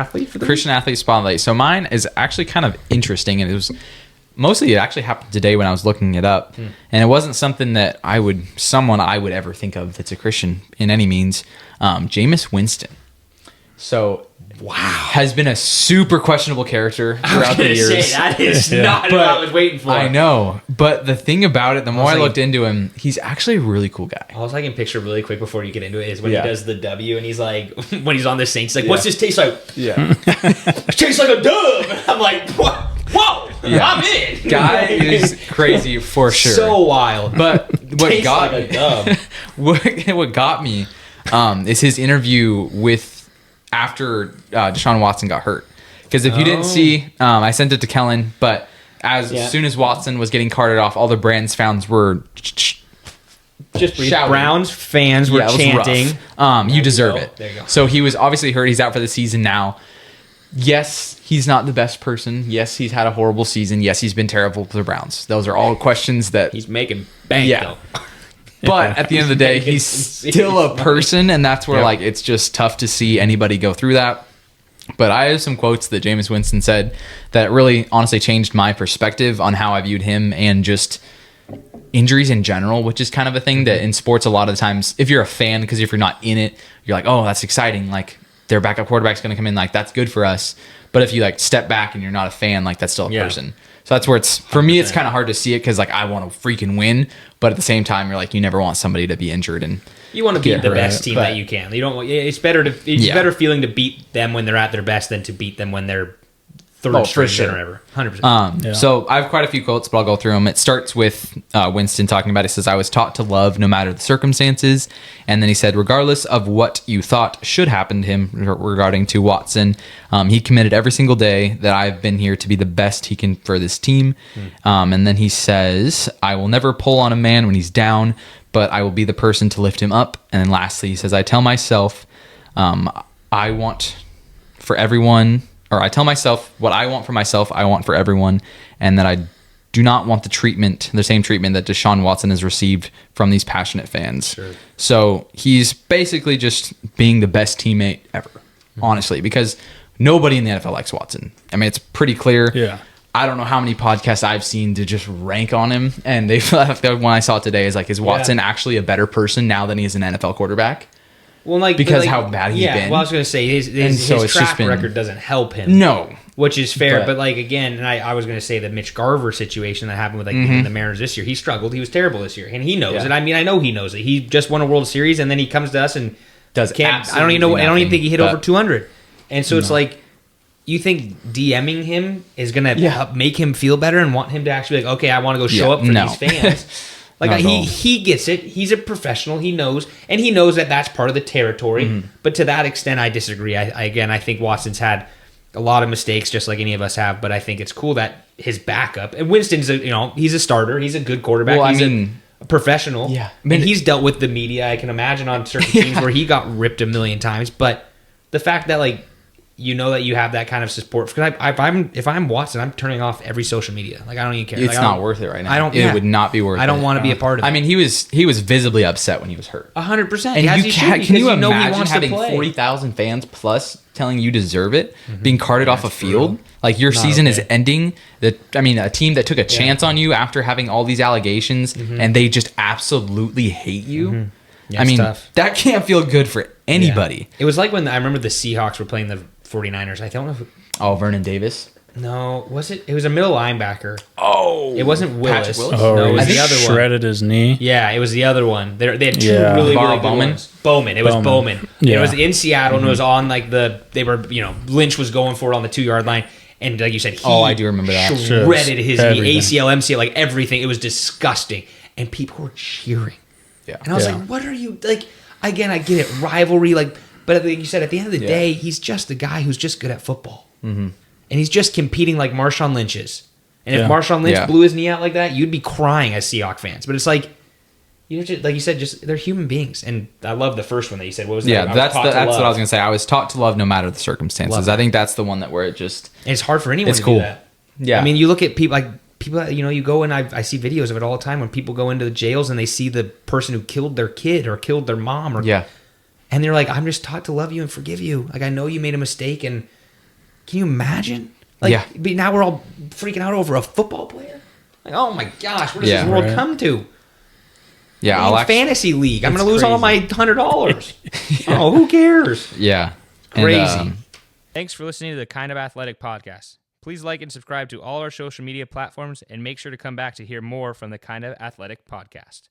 athlete for the Christian athlete spotlight. So mine is actually kind of interesting, and it actually happened today when I was looking it up, and it wasn't something that I would ever think of that's a Christian in any means. Jameis Winston. So has been a super questionable character throughout the years. That is not what I was waiting for. I know, but the thing about it, the more I looked into him, he's actually a really cool guy. All I can picture really quick before you get into it is when he does the W and he's like, when he's on the Saints, like, what's this taste like? Yeah. It tastes like a dub. I'm like, what? Whoa, I'm in. Guy is crazy for sure. So wild. But what Tastes got like me, a dub. what got me is his interview after Deshaun Watson got hurt. Because if you didn't see, I sent it to Kellen, but as soon as Watson was getting carted off, all the Browns fans were just shouting. Browns fans were chanting. You deserve it. There you go. So he was obviously hurt. He's out for the season now. Yes, he's not the best person. Yes, he's had a horrible season. Yes, he's been terrible for the Browns. Those are all questions that... He's making bank, though. But at the end of the day, he's still a person, and that's where it's just tough to see anybody go through that. But I have some quotes that Jameis Winston said that really honestly changed my perspective on how I viewed him and just injuries in general, which is kind of a thing that in sports a lot of the times, if you're a fan, because if you're not in it, you're like, oh, that's exciting. Like, their backup quarterback's going to come in. Like, that's good for us. But if you step back and you're not a fan, that's still a person. So that's where for me, it's kind of hard to see it because I want to freaking win. But at the same time, you're like, you never want somebody to be injured. And you want to beat the best team that you can. You don't. It's better better feeling to beat them when they're at their best than to beat them when they're third string or whatever. 100%. So I have quite a few quotes, but I'll go through them. It starts with Winston talking about it. He says, I was taught to love no matter the circumstances. And then he said, regardless of what you thought should happen to him regarding to Watson, he committed every single day that I've been here to be the best he can for this team. And then he says, I will never pull on a man when he's down, but I will be the person to lift him up. And then lastly, he says, I tell myself I want for everyone... Or I tell myself what I want for myself, I want for everyone, and that I do not want the same treatment that Deshaun Watson has received from these passionate fans. Sure. So he's basically just being the best teammate ever, honestly, because nobody in the NFL likes Watson. I mean, it's pretty clear. Yeah. I don't know how many podcasts I've seen to just rank on him, and one I saw today is is Watson actually a better person now than he is an NFL quarterback? Well, because how bad he's been. Well, I was going to say his track record doesn't help him. No, which is fair. But again, and I was going to say the Mitch Garver situation that happened with the Mariners this year. He struggled. He was terrible this year, and he knows it. I mean, I know he knows it. He just won a World Series, and then he comes to us and does. I don't even know. I don't even think he hit over 200. And so it's like, you think DMing him is going to make him feel better and want him to actually okay, I want to go show up for these fans. He gets it. He's a professional. He knows, and he knows that that's part of the territory. But to that extent, I disagree. I think Watson's had a lot of mistakes, just like any of us have. But I think it's cool that his backup and Winston's he's a starter. He's a good quarterback. Well, he's a professional. Yeah, and he's dealt with the media. I can imagine on certain teams where he got ripped a million times. But the fact that that you have that kind of support. Because if I'm Watson, I'm turning off every social media. I don't even care. It's not worth it right now. It would not be worth it. I don't want to be a part of it. I mean, he was visibly upset when he was hurt. 100%. And can you imagine having 40,000 fans plus telling you deserve it, being carted off a field? Your season is ending. A team that took a chance on you after having all these allegations, and they just absolutely hate you. Yeah, tough. That can't feel good for anybody. Yeah. It was like when I remember the Seahawks were playing the 49ers. I don't know if Vernon Davis. No, was it? It was a middle linebacker. Oh, it wasn't Willis. Oh, no, it was the other one. Shredded his knee. Yeah, it was the other one. They had two really good ones. Bowman. It was Bowman. Yeah. It was in Seattle, and it was on they were Lynch was going for it on the 2-yard line, and like you said, I do remember that. Shredded his knee, ACL, MCL, everything. It was disgusting, and people were cheering. Yeah, and I was like, "What are you like?" Again, I get it, rivalry, but like you said, at the end of the day, he's just a guy who's just good at football. And he's just competing like Marshawn Lynch is. And if Marshawn Lynch blew his knee out like that, you'd be crying as Seahawks fans. But it's like you said, just they're human beings. And I love the first one that you said. What was that? Yeah, that's what I was going to say. I was taught to love no matter the circumstances. I think that's the one where it just... And it's hard for anyone to do that. Yeah. I mean, you look at people you go and I see videos of it all the time when people go into the jails and they see the person who killed their kid or killed their mom. And they're like, I'm just taught to love you and forgive you. I know you made a mistake, and Can you imagine? But now we're all freaking out over a football player. Like, oh my gosh, what does this world come to? Yeah, fantasy league. I'm going to lose all my $100. Oh, who cares? Yeah. Crazy. And, thanks for listening to the Kind of Athletic podcast. Please like and subscribe to all our social media platforms and make sure to come back to hear more from the Kind of Athletic podcast.